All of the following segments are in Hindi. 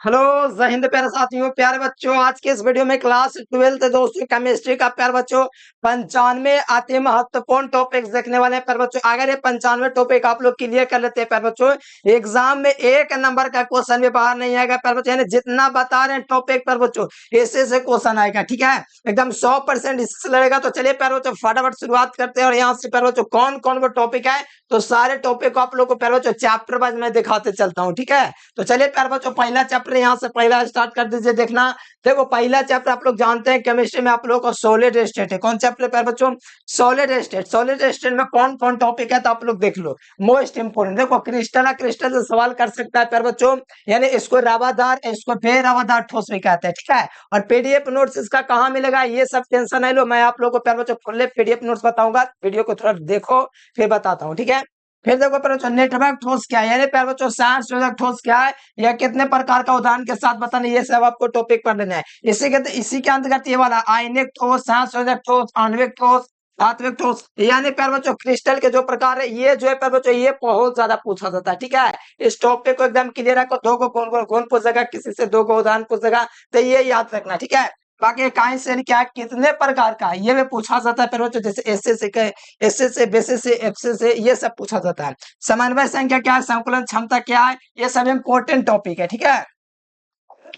हेलो। जय हिंद प्यारे साथियों, प्यारे बच्चों। आज के इस वीडियो में क्लास 12th दोस्तों केमिस्ट्री का प्यारे बच्चों 95 अति महत्वपूर्ण टॉपिक्स देखने वाले हैं प्यारे बच्चों। अगर ये 95 टॉपिक आप लोग क्लियर कर लेते हैं प्यारे बच्चों, एग्जाम में एक नंबर का क्वेश्चन भी बाहर नहीं आएगा प्यारे बच्चों। यानी जितना बता रहे हैं टॉपिक प्यारे बच्चों, ऐसे से क्वेश्चन आएगा। ठीक है, एकदम 100% इससे लड़ेगा। तो चलिए प्यारे बच्चों फटाफट शुरुआत करते हैं। और यहाँ से प्यारे बच्चों कौन कौन वो टॉपिक है, तो सारे टॉपिक को आप लोग को प्यारे बच्चों चैप्टर वाइज मैं दिखाते चलता हूँ। ठीक है, तो चलिए प्यारे बच्चों पहला चैप्टर यहाँ से पहला स्टार्ट कर दीजिए देखना। देखो पहला चैप्टर आप लोग जानते हैं केमिस्ट्री में आप लोगों को सॉलिड स्टेट है। कौन चैप्टर प्यारे बच्चों? Solid state. सॉलिड स्टेट में कौन कौन टॉपिक है तो आप लोग देख लो। मोस्ट इंपोर्टेंट देखो, क्रिस्टल क्रिस्टल से सवाल कर सकता है प्यारे बच्चों। यानी इसको रवादार, इसको बेरवादार ठोस भी कहते हैं। ठीक है, और पीडीएफ नोट्स इसका कहाँ मिलेगा ये सब टेंशन नहीं लो, मैं आप लोगों को प्यारे बच्चों फुल पीडीएफ नोट्स बताऊंगा। वीडियो को थोड़ा देखो फिर बताता हूँ। ठीक है, फिर देखो प्यारे बच्चों नेटवर्क ठोस क्या है, यानी प्यारे बच्चों सांख्यिक ठोस क्या है या कितने प्रकार का उदाहरण के साथ बताना, ये सब आपको टॉपिक पढ़ लेना है। इसी के अंतर्गत ये वाला आयनिक ठोस, सांख्यिक ठोस, आणविक ठोस, धात्विक ठोस, यानी प्यारे बच्चों क्रिस्टल के जो प्रकार है ये जो है प्यारे बच्चों ये बहुत ज्यादा पूछा जाता है। ठीक है, इस टॉपिक को एकदम क्लियर रखो। दो को कौन पूछेगा, किसी से दो को उदाहरण पूछेगा, तो ये याद रखना। ठीक है, बाकी काइंस से क्या है, कितने प्रकार का है ये भी पूछा जाता है प्यारे बच्चों। जैसे एसए से, बेसिस से, एफसे से, ये सब पूछा जाता है। समन्वय संख्या क्या है, संकुलन क्षमता क्या है, ये सब इंपॉर्टेंट टॉपिक है। ठीक है,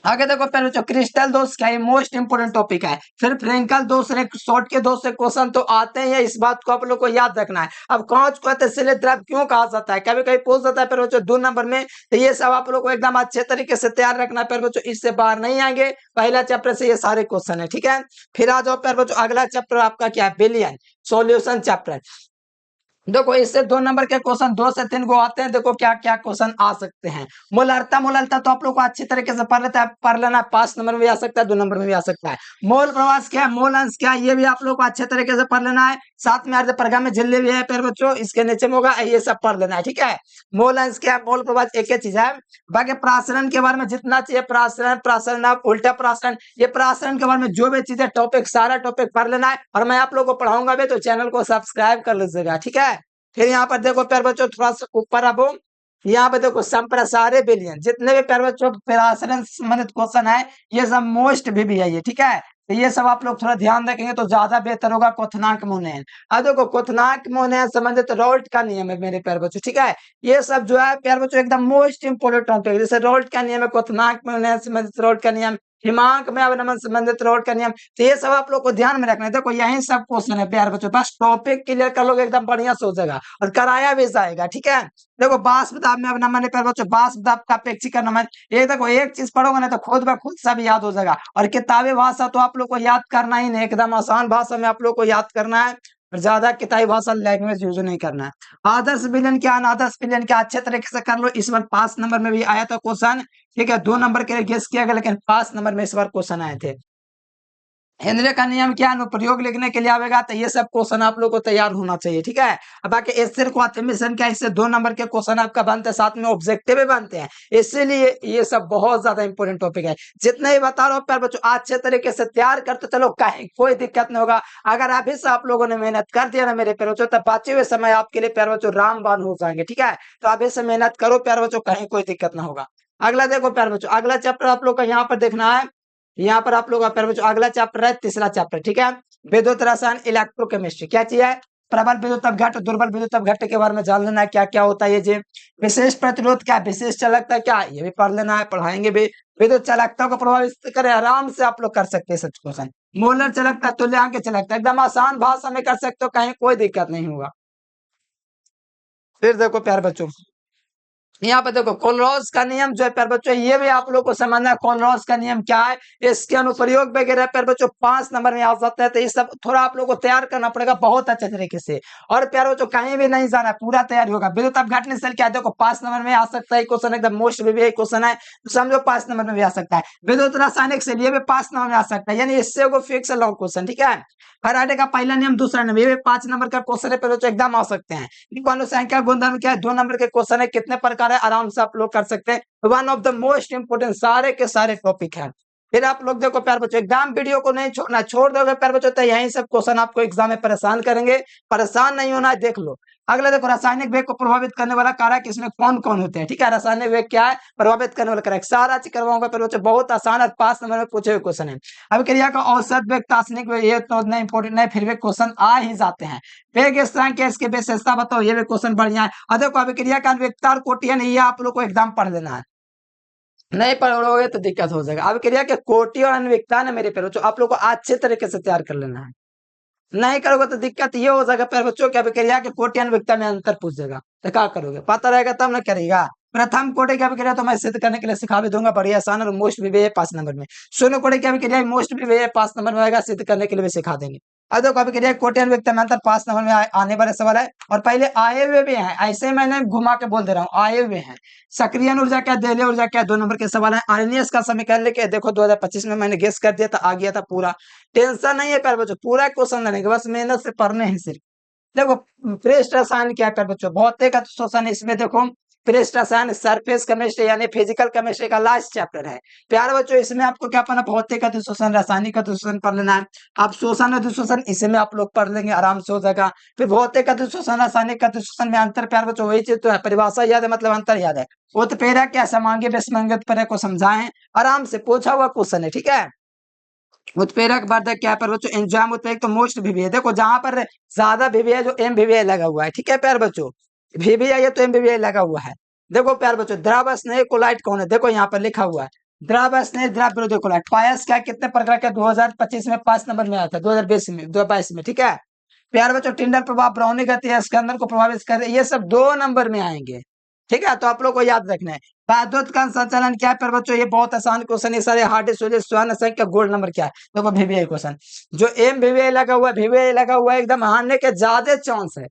आगे देखो पहले जो क्रिस्टल दोष क्या है, मोस्ट इंपोर्टेंट टॉपिक है। फिर फ्रेंकल दोष, शॉर्ट के दोष से क्वेश्चन तो आते हैं, इस बात को आप लोग को याद रखना है। अब कांच को तैलीय द्रव क्यों कहा जाता है, कभी कभी पूछ जाता है फिर बच्चों 2 नंबर में, तो ये सब आप लोग को एकदम अच्छे तरीके से तैयार रखना है फिर बच्चों, इससे बाहर नहीं आएंगे। पहला चैप्टर से ये सारे क्वेश्चन है। ठीक है, फिर आ जाओ फिर बच्चों अगला चैप्टर आपका क्या है, बिलियन सॉल्यूशन चैप्टर। देखो इससे 2 नंबर के क्वेश्चन 2 से 3 को आते हैं। देखो क्या क्या क्वेश्चन आ सकते हैं। मोलरता तो आप लोग को अच्छी तरीके से पढ़ लेना है। 5 नंबर में भी आ सकता है, 2 नंबर में भी आ सकता है। मोल प्रवास क्या है, मोल अंश क्या है, ये भी आप लोग को अच्छे तरीके से पढ़ लेना है। साथ में अर्ध परगा में झिल्ली भी है फिर बच्चों, इसके नीचे में होगा, ये सब पढ़ लेना है। ठीक है, मोल अंश क्या है, मोल प्रवास एक ही चीज है। बाकी प्रासरण के बारे में जितना चाहिए, प्रासरण उल्टा प्रासरण, ये प्रासरण के बारे में जो भी चीजें टॉपिक, सारा टॉपिक पढ़ लेना है। और मैं आप लोग को पढ़ाऊंगा भी, तो चैनल को सब्सक्राइब कर लीजिएगा। ठीक है, फिर यहाँ पर देखो प्यारे बच्चों थोड़ा सा ऊपर अब यहाँ पे देखो संप्रसारे विलयन, जितने भी प्यारे बच्चों प्रसारण संबंधित क्वेश्चन है ये सब मोस्ट भी है ये। ठीक है, तो ये सब आप लोग थोड़ा ध्यान रखेंगे तो ज्यादा बेहतर होगा। क्वथनांक मोनयन, अब देखो क्वथनांक मोनयन संबंधित रोल्ट का नियम है मेरे प्यारे बच्चों। ठीक है, ये सब जो है प्यारे बच्चों एकदम मोस्ट इंपोर्टेंट टॉपिक, जैसे रोल्ट का नियम है, क्वथनांक मोनयन संबंधित रोल्ट का नियम, हिमांक में अवनमन संबंधित रोड का नियम, तो ये सब आप लोग को ध्यान में रखना है। देखो यही सब क्वेश्चन है प्यारे बच्चों, बस टॉपिक क्लियर कर लोगे एकदम बढ़िया से हो जाएगा और कराया भी जाएगा। ठीक है, देखो बाष्प दाब में अवनमन है प्यारे बच्चों, बाष्प दाब का अपेक्षिक अवनमन, ये देखो एक चीज पढ़ोगे ना तो खुद ब खुद सब याद हो जाएगा। और किताबी भाषा तो आप लोग को याद करना ही नहीं, एकदम आसान भाषा में आप लोग को याद करना है, और ज्यादा किताबी भाषा लैंग्वेज यूज नहीं करना है। आदर्श विलयन क्या, अनादर्श विलयन क्या, अच्छे तरीके से कर लो। इस बार 5 नंबर में भी आया था क्वेश्चन। ठीक है, 2 नंबर के लिए गेस किया गया, लेकिन 5 नंबर में इस बार क्वेश्चन आए थे। हेनरी का नियम क्या, अनुप्रयोग लिखने के लिए आएगा, तो ये सब क्वेश्चन आप लोग को तैयार होना चाहिए। ठीक है, अब बाकी एस्टर को मिशन क्या, इससे 2 नंबर के क्वेश्चन आपका बनते हैं, साथ में ऑब्जेक्टिव भी बनते हैं, इसीलिए ये सब बहुत ज्यादा इंपॉर्टेंट टॉपिक है। जितने ही बता रहा हूँ प्यारे बच्चों अच्छे तरीके से तैयार करते चलो, कहीं कोई दिक्कत नहीं होगा। अगर अभी से आप लोगों ने मेहनत कर दिया ना मेरे प्यारे बच्चों, तब बचे हुए समय आपके लिए प्यारे बच्चों रामबाण हो जाएंगे। ठीक है, तो अभी से मेहनत करो प्यारे बच्चों, कहीं कोई दिक्कत ना होगा। अगला देखो प्यारे बच्चों, अगला चैप्टर आप लोग का यहाँ पर देखना है। यहाँ पर आप लोग का प्यारे बच्चों अगला चैप्टर है, तीसरा चैप्टर। ठीक है, विद्युत रसायन इलेक्ट्रोकेमिस्ट्री, क्या चीज है, प्रबल विद्युत अपघट्ट, दुर्बल विद्युत अपघट्ट के बारे में जान लेना है, क्या क्या होता है ये जी। विशेष प्रतिरोध क्या, विशेष चालकता क्या, ये भी पढ़ लेना है, पढ़ाएंगे भी। विद्युत चालकता को प्रभावित करे, आराम से आप लोग कर सकते हैं सब क्वेश्चन। मोलर चालकता, तुल्यांक चालकता, एकदम आसान भाषा में कर सकते हो, कहीं कोई दिक्कत नहीं होगा। फिर देखो प्यारे बच्चों यहाँ पे देखो कोलरॉस का नियम जो है प्यारे बच्चों, ये भी आप लोग को समझना है। कोलरॉस का नियम क्या है, इसके अनुप्रयोग वगैरह प्यारे बच्चों 5 नंबर में आ जाता है, तो ये सब थोड़ा आप लोग को तैयार करना पड़ेगा बहुत अच्छे तरीके से। और प्यारे बच्चों कहीं भी नहीं जाना, पूरा तैयारी होगा। विद्युत अपघटन सेल क्या है, देखो 5 नंबर में आ सकता है क्वेश्चन, एकदम मोस्ट भी क्वेश्चन है, तो समझो 5 नंबर में भी आ सकता है। विद्युत रासायनिक सेल ये भी 5 नंबर में आ सकता है, यानी इससे को फिक्स लॉन्ग क्वेश्चन। ठीक है, फैराडे का पहला नियम, दूसरा नियम, ये भी 5 नंबर का क्वेश्चन है, बच्चों एकदम आ सकते हैं। अनुसंख्या गुणधर्म क्या है, 2 नंबर के क्वेश्चन है, कितने प्रकार है, आराम से आप लोग कर सकते हैं। One of the most important सारे के सारे टॉपिक है। फिर आप लोग देखो प्यार बच्चों एग्जाम वीडियो को नहीं छोड़ना, छोड़ दोगे प्यार बच्चों तो यही सब क्वेश्चन आपको एग्जाम में परेशान करेंगे। परेशान नहीं होना है, देख लो अगला देखो, रासायनिक वेग को प्रभावित करने वाला कारक इसमें कौन कौन होते हैं। ठीक है, रासायनिक वेग क्या है, प्रभावित करने वाला कारक। सारा चीज करवाऊंगा पर बच्चों, बहुत आसान और 5 नंबर में पूछे हुए क्वेश्चन है। अब क्रिया का औसत वेग, तात्क्षणिक वेग, ये तो उतना इंपॉर्टेंट नहीं, फिर भी क्वेश्चन आ ही जाते हैं। वेग स्थिरांक क्या, इसकी विशेषता बताओ, ये भी क्वेश्चन बढ़िया है। और देखो अभिक्रिया का वेक्टर और कोटि है, ये आप लोग को एकदम पढ़ लेना है, नहीं पढ़ोगे तो दिक्कत हो जाएगा। अभिक्रिया के कोटि और अन्विकता ना मेरे प्यारे बच्चों, आप लोग को अच्छे तरीके से तैयार कर लेना है, नहीं करोगे तो दिक्कत ये हो जाएगा प्यारे बच्चों कि अभिक्रिया के कोटि अन्विकता में अंतर पूछ देगा, तो क्या करोगे, पता रहेगा तब ना करेगा। प्रथम कोटि की अभिक्रिया तो मैं सिद्ध करने के लिए सिखा भी दूंगा, बढ़िया आसान और मोस्ट भी है 5 नंबर में। शून्य कोटि की अभिक्रिया मोस्ट भी है 5 नंबर में आएगा, सिद्ध करने के लिए भी सिखा देंगे। अब देखो अभिक्रिया कोटि अन्विकता में अंतर 5 नंबर में आने वाला सवाल है, और पहले आए हुए भी हैं, ऐसे मैंने घुमा के बोल दे रहा हूँ, आए हुए हैं। सक्रिय ऊर्जा क्या, देलीय ऊर्जा क्या, 2 नंबर के सवाल है। आर्नियस का समीकरण लेके देखो 2025 में मैंने गेस कर दिया था, आ गया था पूरा, टेंशन नहीं है प्यारे बच्चों, पूरा क्वेश्चन लड़ेंगे, बस मेहनत से पढ़ने हैं सिर्फ। देखो पृष्ठ रसायन क्या है प्यारे बच्चों, भौतिक शोषण, इसमें देखो पृष्ठ रसायन सरफेस केमिस्ट्री यानी फिजिकल केमिस्ट्री का लास्ट चैप्टर है प्यारे बच्चों। इसमें आपको क्या पढ़ना, भौतिक अधिशोषण, रासायनिक अधिशोषण पढ़ लेना है। आप शोषण अधिशोषण इसमें आप लोग पढ़ लेंगे, आराम से हो जाएगा। फिर भौतिक अधिशोषण, रासायनिक अधिशोषण में अंतर प्यारे बच्चों वही चीज तो है, परिभाषा याद है, मतलब अंतर याद है। उत्प्रेरक क्या, समांगी विषमंगत प्रेरक को समझाएं, आराम से पूछा हुआ क्वेश्चन है, ठीक है। उत्प्रेरक वर्धक क्या पर बच्चों, एंजाइम उत्प्रेरक तो मोस्ट वीवीआई, देखो जहां पर ज्यादा वीवीआई जो एम वीवीआई लगा हुआ है, ठीक है प्यार बच्चों, वीवीआई है तो एम वीवीआई लगा हुआ है। देखो प्यार बच्चों, द्रव स्नेह कोलाइट कौन है, देखो यहाँ पर लिखा हुआ है, द्रव स्नेह द्रव विरोधी कोलाइट। पायस क्या, कितने प्रकार का, 2025 में 5 नंबर में आया था, 2020 में, 2022 में, ठीक है प्यार बच्चों। टिंडल प्रभाव, ब्राउनी गति है, स्कंदन को प्रभावित कर रहे, ये सब 2 नंबर में आएंगे, ठीक है, तो आप लोग को याद रखना है। विद्युत का संचालन क्या है पर बच्चों, ये बहुत आसान क्वेश्चन है, सारे हार्ड स्वर्ण संख्या गोल्ड नंबर क्या है, देखो वीवीआई क्वेश्चन, जो एम वीवीआई लगा हुआ है, वीवीआई लगा हुआ है, एकदम हारने के ज्यादा चांस है।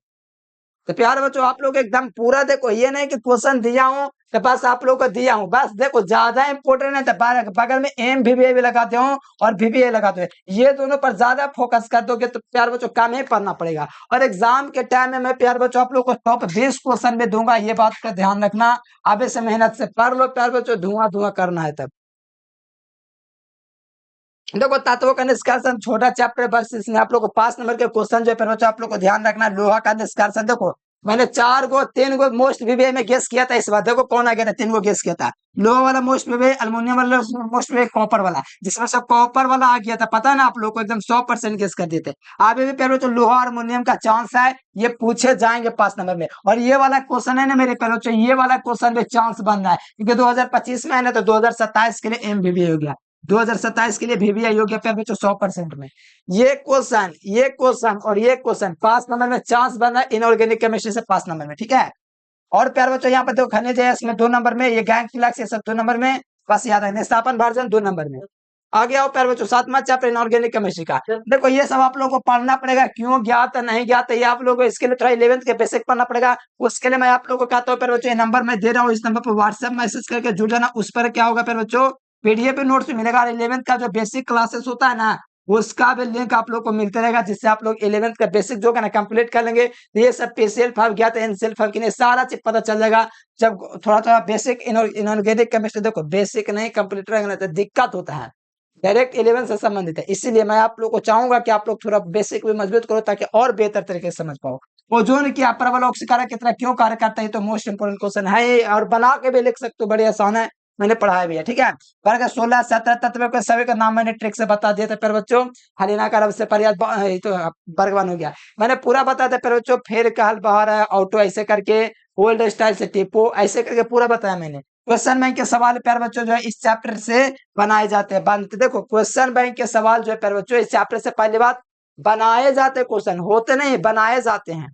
तो प्यारे बच्चों आप लोग एकदम पूरा देखो, ये नहीं कि क्वेश्चन दिया हूं तो बस आप लोग को दिया हूं, बस देखो ज्यादा इंपोर्टेंट है तो बगल में एम वीवीआई भी लगाते हो और वीवीआई लगाते हो, ये दोनों पर ज्यादा फोकस कर दोगे तो प्यारे बच्चों काम ही पढ़ना पड़ेगा। और एग्जाम के टाइम में मैं प्यारे बच्चों आप लोग को टॉप 20 क्वेश्चन में दूंगा, ये बात का ध्यान रखना। अभी से मेहनत से पढ़ लो प्यारे बच्चों, धुआं धुआं करना है तब। देखो तत्वों का निष्कर्षण छोटा चैप्टर, बस इसमें आप लोग को 5 नंबर के क्वेश्चन जो है आप लोग को ध्यान रखना। लोहा का निष्कर्षण देखो, मैंने 3 गो मोस्ट वीवीआई में गेस किया था, इस बार देखो कौन आ गया था, 3 गो गेस किया था। लोहा वाला मोस्ट वीवीआई, अल्युमिनियम वाला मोस्ट वीवीआई, कॉपर वाला, जिसमें सब कॉपर वाला आ गया था, पता है ना आप लोग को, एकदम 100% गेस कर देते। अभी भी प्यारे बच्चों लोहा और अल्युमिनियम का चांस है, ये पूछे जाएंगे 5 नंबर में। और ये वाला क्वेश्चन है ना मेरे प्यारे बच्चों, ये वाला क्वेश्चन में चांस बन रहा है, क्योंकि 2025 में है ना, तो 2027 के लिए एमवीवीआई हो गया, 2027 के लिए वीवीआई हो गया प्यारे बच्चों 100% में। ये क्वेश्चन और ये क्वेश्चन 5 नंबर में चांस बना इनऑर्गेनिक केमिस्ट्री से 5 नंबर में, ठीक है। और प्यारे बच्चों यहाँ पर देखो खनिज है, इसमें 2 नंबर में, ये गैंग फ्लक्स, ये सब 2 नंबर में, बस याद है। निस्तापन वर्जन 2 नंबर में। आगे आओ प्यारे बच्चों, 7वां चैप्टर इनऑर्गेनिक केमिस्ट्री का। देखो ये सब आप लोगों को पढ़ना पड़ेगा, क्यों ज्ञात है नहीं ज्ञात है, ये आप लोगों को इसके लिए थोड़ा 11th के बेसिक पढ़ना पड़ेगा। उसके लिए मैं आप लोगों को कहता हूँ प्यारे बच्चों, ये नंबर मैं दे रहा हूँ, इस नंबर पर व्हाट्सएप मैसेज करके जुड़ जाना। उस पर क्या होगा प्यारे बच्चों, पीडीएफ पे नोट्स भी मिलेगा, 11th का जो बेसिक क्लासेस होता है ना, उसका भी लिंक आप लोग को मिलता रहेगा, जिससे आप लोग 11th का बेसिक जो है ना कंप्लीट कर लेंगे। तो ये सब पीसीएल फाइव गया था, एनसीएल फाइव की नहीं, सारा चीज पता चल जाएगा जब थोड़ा थोड़ा बेसिक इनऑर्गेनिक केमिस्ट्री देखो बेसिक नहीं कंप्लीट रहेगा ना तो दिक्कत होता है, डायरेक्ट 11 से संबंधित है। इसीलिए मैं आप लोग को चाहूंगा कि आप लोग थोड़ा बेसिक भी मजबूत करो, ताकि और बेहतर तरीके से समझ पाओ। ओजोन की परवलॉक्सीकारक कितना क्यों कार्य करता है, तो मोस्ट इंपोर्टेंट क्वेश्चन है, और बना के भी लिख सकते हो, बड़ी आसान है, मैंने पढ़ाया भी है, ठीक है। वर्ग 16 17 तत्व के सभी का नाम मैंने ट्रिक से बता दिया था पर बच्चों। हरिना का रब से पर्याप्त तो वर्ग 1 हो गया, मैंने पूरा बताया था पर बच्चों। फिर कहल बाहर है ऑटो ऐसे करके, ओल्ड स्टाइल से टिपो ऐसे करके पूरा बताया मैंने। क्वेश्चन बैंक के सवाल प्यारे बच्चों जो है इस चैप्टर से बनाए जाते हैं, बनते देखो क्वेश्चन बैंक के सवाल जो है प्यारे बच्चों इस चैप्टर से पहली बात बनाए जाते, क्वेश्चन होते नहीं बनाए जाते हैं।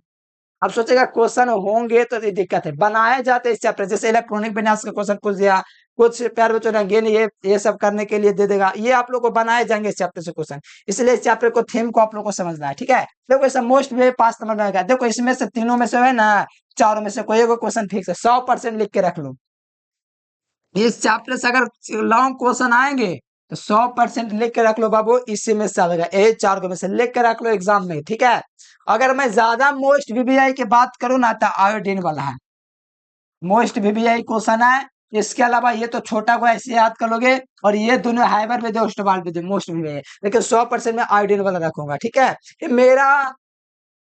अब सोचेगा क्वेश्चन होंगे तो दिक्कत है, बनाए जाते इस चैप्टर, जैसे इलेक्ट्रॉनिक विन्यास का क्वेश्चन पूछ दिया, कुछ प्यार बच्चों रंगीन ये सब करने के लिए दे देगा, ये आप लोग को बनाए जाएंगे इस चैप्टर से क्वेश्चन। इसलिए इस चैप्टर को थीम को आप लोग को समझना है, ठीक है। देखो इसे मोस्ट में 5 नंबर में आएगा, देखो इसमें से तीनों में से है ना, चारों में से कोई एक क्वेश्चन ठीक है, 100% लिख के रख लो। इस चैप्टर से अगर लॉन्ग क्वेश्चन आएंगे तो 100% लिख के रख लो बाबू, इसी में से आएगा, ये 4 को में से लिख के रख लो एग्जाम में, ठीक है। अगर मैं ज्यादा मोस्ट वीवीआई की बात करूं ना तो आयोडीन वाला है, मोस्ट वीवीआई क्वेश्चन है। इसके अलावा ये तो छोटा को ऐसे याद कर लोगे, और ये दोनों हाइबर विद मोस्ट वीवीआई, लेकिन 100% में आयोडीन वाला रखूंगा, ठीक है। ये मेरा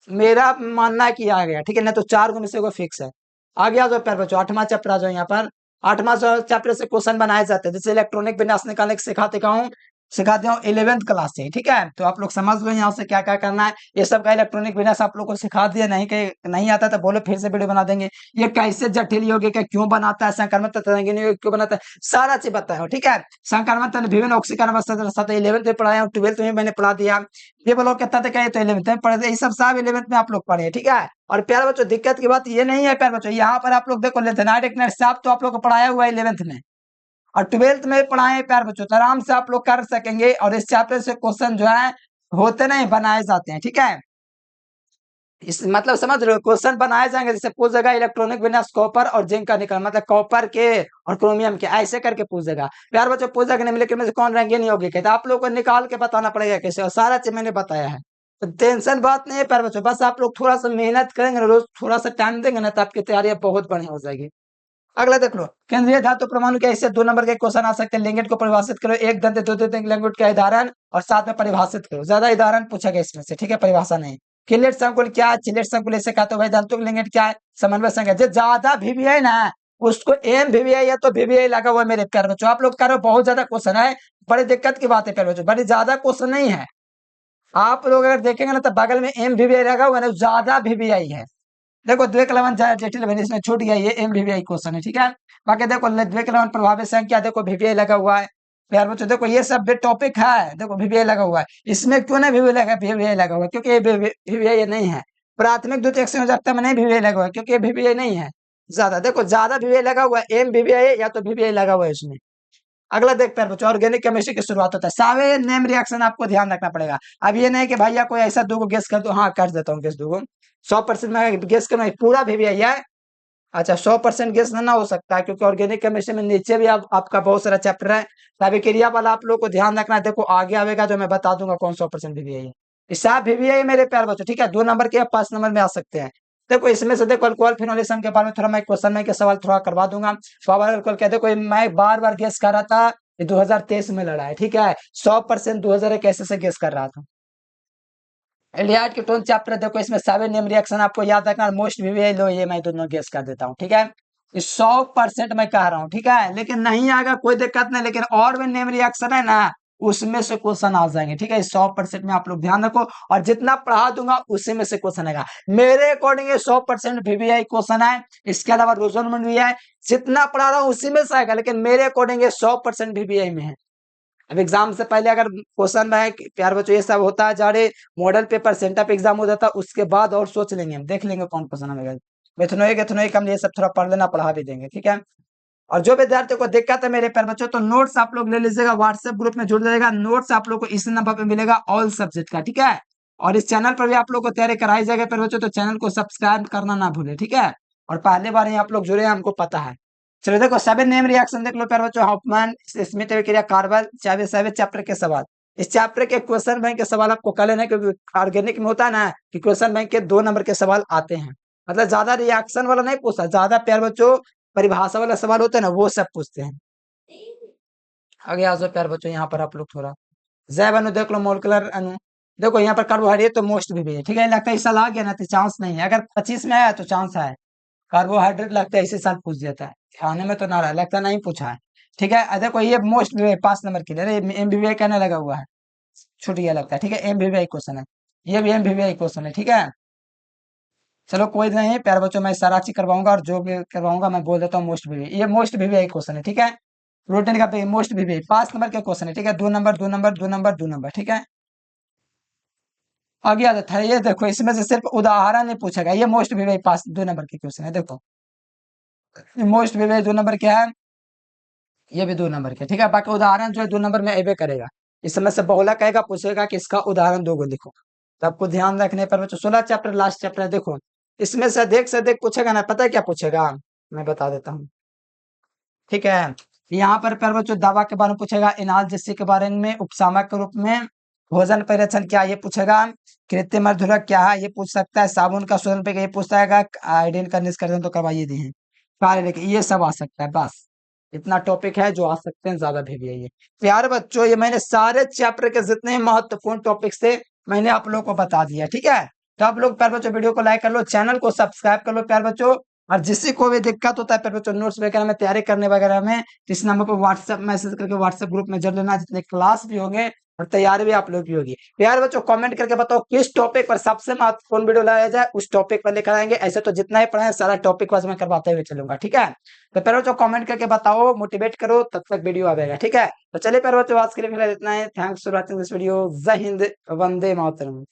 मेरा मानना है कि आ गया, ठीक है, नहीं तो 4 में से कोई फिक्स है। आ गया जो प्यार बच्चों, 8वां चैप्टर आ जाओ यहाँ पर। 8वां चैप्टर से क्वेश्चन बनाए जाते हैं, जैसे इलेक्ट्रॉनिक विन्यास निकालने के सिखाते हूँ 11th क्लास से, ठीक है। तो आप लोग समझ लो यहाँ से क्या क्या करना है, ये सब का इलेक्ट्रॉनिक विन्यास आप लोग को सिखा दिया, नहीं के नहीं आता तो बोलो, फिर से वीडियो बना देंगे। ये कैसे जटिल यौगिक है, क्यों बनाता है, संक्रमण तत्व यौगिक क्यों बनाता है, सारा चीज बताया हूँ, ठीक है। संक्रमण तत्व विभिन्न ऑक्सीकरण अवस्था 11th में पढ़ाया हूँ, 12th में मैंने पढ़ा दिया। ये बोलो कितना तक है, तो 11th में पढ़े, ये सब 11th में आप लोग पढ़े, ठीक है। और प्यारे बच्चों, दिक्कत की बात ये नहीं है प्यारे बच्चों, यहाँ पर आप लोग देखो लेथेनाइड एक साहब तो आप लोग को पढ़ाया हुआ है 11th में, और 12th में पढ़ाए प्यारे बच्चों, तो आराम से आप लोग कर सकेंगे। और इस चैप्टर से क्वेश्चन जो है होते नहीं, बनाए जाते हैं, ठीक है। इस मतलब समझ रहे हो, क्वेश्चन बनाए जाएंगे, जैसे पूछेगा इलेक्ट्रॉनिक विन्यास कॉपर और जिंक का निकल, मतलब कॉपर के और क्रोमियम के, ऐसे करके पूछेगा प्यार बच्चों। पूछेगा निम्नलिखित में से कौन रंगीन यौगिक है, तो आप लोग को निकाल के बताना पड़ेगा कैसे, और सारा चीज मैंने बताया है। तो टेंशन बात नहीं है प्यार बच्चों, बस आप लोग थोड़ा सा मेहनत करेंगे ना, रोज थोड़ा सा टाइम देंगे ना, तो आपकी तैयारी बहुत बढ़िया हो जाएगी। अगला देख लो, केंद्रीय धातु परमाणु के ऐसे 2 नंबर के क्वेश्चन आ सकते हैं। लिंगेट को परिभाषित करो, एक दंत दो दंत लिंगेट का उदाहरण, और साथ में परिभाषित करो। ज्यादा उदाहरण पूछा गया इसमें से, ठीक है, परिभाषा नहीं। किलेट संकुल क्या है, चिलेट संकुल ऐसे कहते हो भाई, धातु लिंगेट क्या है, समन्वय संख्या। जो ज्यादा वीवीआई ना, उसको एम वीवीआई या तो वीवीआई लगा हुआ है मेरे प्यारे बच्चों। आप लोग करो, बहुत ज्यादा क्वेश्चन है, बड़ी दिक्कत की बात है प्यारे बच्चों, बड़ी ज्यादा क्वेश्चन नहीं है। आप लोग अगर देखेंगे ना, तो बगल में एम वीवीआई लगा हुआ है ना, ज्यादा वीवीआई है। देखो द्विकलवन जटिल बनी, इसमें छूट गया, ये एम वीवीआई क्वेश्चन है, ठीक है। बाकी देखो द्विकलवन प्रभावित संख्या, देखो वीवीआई लगा हुआ है यार बच्चों। देखो ये सब टॉपिक है, देखो वीवीआई लगा हुआ है। इसमें क्यों नहीं वीवीआई लगा हुआ है, क्योंकि ये वीवीआई नहीं है। प्राथमिक द्वितीयक संयोजकता में नहीं वीवीआई लगा हुआ है, क्योंकि ये वीवीआई नहीं है। ज्यादा देखो, ज्यादा वीवीआई लगा हुआ है, एम वीवीआई या तो वीवीआई लगा हुआ है इसमें। अगला देखते हैं बच्चों, ऑर्गेनिक केमिस्ट्री की शुरुआत होता है, सारे नेम रिएक्शन आपको ध्यान रखना पड़ेगा। अब ये नहीं कि भैया कोई ऐसा दो गेस कर दो, हाँ कर देता हूँ गेस, दो 100% में गेस करना, पूरा भी है। अच्छा, 100% गेस ना हो सकता है, क्योंकि ऑर्गेनिक केमिस्ट्री में नीचे भी आपका बहुत सारा चैप्टर है। तभी क्रिया वाला आप लोग को ध्यान रखना है। देखो आगे आएगा जो मैं बता दूंगा कौन 100% भी है। हिसाब भी है मेरे प्यार बच्चों, ठीक है। 2 नंबर के या 5 नंबर में आ सकते हैं। देखो इसमें से देखो अल्कोहल फिनोलिज्म के बारे में थोड़ा मैं क्वेश्चन में के सवाल थोड़ा करवा दूंगा। स्वाभाविक अल्कोहल क्या, देखो मैं बार बार गेस कर रहा था, ये 2023 में लड़ा है, ठीक है। 100% 2000 कैसे से गेस कर रहा था। एलियाड कीटोन चैप्टर देखो, इसमें 7 नेम रिएक्शन आपको याद रखना, मोस्ट भी लो, ये मैं दोनों गेस कर देता हूँ, ठीक है। 100% मैं कह रहा हूँ, ठीक है, लेकिन नहीं आएगा कोई दिक्कत नहीं, लेकिन और भी नेम रिएक्शन है ना, उसमें से क्वेश्चन आ जाएंगे, ठीक है। 100% में आप लोग ध्यान रखो, और जितना पढ़ा दूंगा उसी में से क्वेश्चन आएगा। मेरे अकॉर्डिंग 100% वीवीआई क्वेश्चन है, इसके अलावा रोजन भी है, जितना पढ़ा रहा हूँ उसी में से आएगा, लेकिन मेरे अकॉर्डिंग 100% वीवीआई में है। अब एग्जाम से पहले अगर क्वेश्चन बैंक प्यार बच्चों ये सब होता है, जारे मॉडल पेपर सेंटर पे एग्जाम हो जाता है, उसके बाद और सोच लेंगे, हम देख लेंगे कौन क्वेश्चन आएगा। मेथनोइक एथनोइक हम ये सब थोड़ा पढ़ लेना, पढ़ा भी देंगे, ठीक है। और जो विद्यार्थियों को दिक्कत है मेरे प्यार बच्चों, तो नोट्स आप लोग ले लीजिएगा, व्हाट्सएप ग्रुप में जुड़ जाएगा। नोट्स आप लोग को इसी नंबर पे मिलेगा, ऑल सब्जेक्ट का, ठीक है। और इस चैनल पर भी आप लोग को तैयारी कराई जाएगी प्यार बच्चों, तो चैनल को सब्सक्राइब करना ना भूले, ठीक है। और पहले बार ही आप लोग जुड़े हैं, हमको पता है। चलो देखो 7 नेम रिएक्शन देख लो प्यार बच्चों, हॉफमैन स्मिथ क्रिया कार्बन चावे सावे चैप्टर के सवाल। इस चैप्टर के क्वेश्चन बैंक के सवाल आपको कल है, क्योंकि ऑर्गेनिक में होता है ना कि क्वेश्चन बैंक के 2 नंबर के सवाल आते हैं, मतलब ज्यादा रिएक्शन वाला नहीं पूछता, ज्यादा प्यार बच्चों परिभाषा वाला सवाल होता है ना, वो सब पूछते हैं। आगे आ जाओ प्यार बच्चों, यहाँ पर आप लोग थोड़ा जैव अणु देख लो, मोलिकुलर अणु। देखो यहाँ पर कार्बोहाइड्रेट तो मोस्ट भी है, ठीक है। लगता है इस साल आ गया ना, तो चांस नहीं है, अगर 25 में आया तो चांस है। कार्बोहाइड्रेट लगता है इसी साल पूछ देता है, खाने में तो ना रहा, लगता नहीं पूछा है, ठीक है। देखो ये मोस्ट 5 नंबर के लिए एमबीबीआई कहने लगा हुआ है, छूट गया लगता है, ठीक है। एमबीबीआई क्वेश्चन है, ये भी एमबीबीआई क्वेश्चन है, ठीक है। चलो कोई नहीं प्यार बच्चों, मैं सारा चीज करवाऊंगा, और जो भी करवाऊंगा मैं बोल देता हूँ मोस्ट भी, ये मोस्ट भी क्वेश्चन है, ठीक है। प्रोटीन का मोस्ट भी 5 नंबर के क्वेश्चन है, ठीक है। 2 नंबर 2 नंबर 2 नंबर 2 नंबर, ठीक है। आगे आता था, ये देखो इसमें से सिर्फ उदाहरण नहीं पूछेगा, ये मोस्ट भी 2 नंबर के क्वेश्चन है। देखो मोस्ट भी 2 नंबर क्या है, ये भी 2 नंबर के, ठीक है। बाकी उदाहरण जो है 2 नंबर में एबे करेगा। इस समय से बहुला कहेगा, पूछेगा कि इसका उदाहरण 2 लिखो, तो आपको ध्यान रखने पर बच्चों 16 चैप्टर लास्ट चैप्टर है। देखो इसमें से देख पूछेगा ना, पता है क्या पूछेगा, मैं बता देता हूँ, ठीक है। यहाँ पर बच्चों दवा के बारे में पूछेगा, एनाल्जेसिक के बारे में, उपशामक के रूप में, भोजन परिरक्षण क्या ये पूछेगा, कृत्रिम मर्धुरक क्या है ये पूछ सकता है, साबुन का शोधन पे ये पूछता है, आयोडीन का निष्कर्षण तो करवाइए दिए हैं, कार्य लेके ये सब आ सकता है। बस इतना टॉपिक है जो आ सकते हैं, ज्यादा भी है ये। प्यारे बच्चों ये मैंने सारे चैप्टर के जितने महत्वपूर्ण टॉपिक्स थे मैंने आप लोगों को बता दिया, ठीक है। तो आप लोग प्यारे बच्चों वीडियो को लाइक कर लो, चैनल को सब्सक्राइब कर लो प्यारे बच्चों। और जिससे कोई भी दिक्कत होता है प्यारे बच्चों नोट्स वगैरह में तैयारी करने वगैरह में, इस नंबर पर व्हाट्सएप मैसेज करके व्हाट्सएप ग्रुप में जुड़ लेना, जितने क्लास भी होंगे और तैयारी भी आप लोग की होगी। प्यारे बच्चों कमेंट करके बताओ किस टॉपिक पर सबसे महत्वपूर्ण वीडियो लाया जाए, उस टॉपिक पर लेकर आएंगे। ऐसे तो जितना ही पढ़ा है सारा टॉपिक वाइज में करवाते हुए चलूंगा, ठीक है। तो प्यारे बच्चों कमेंट करके बताओ, मोटिवेट करो, तब तक वीडियो आ जाएगा, ठीक है। तो चलिए प्यारे बच्चों आज के लिए फिलहाल इतना है। Thanks for watching this video. जय हिंद, वंदे मातरम।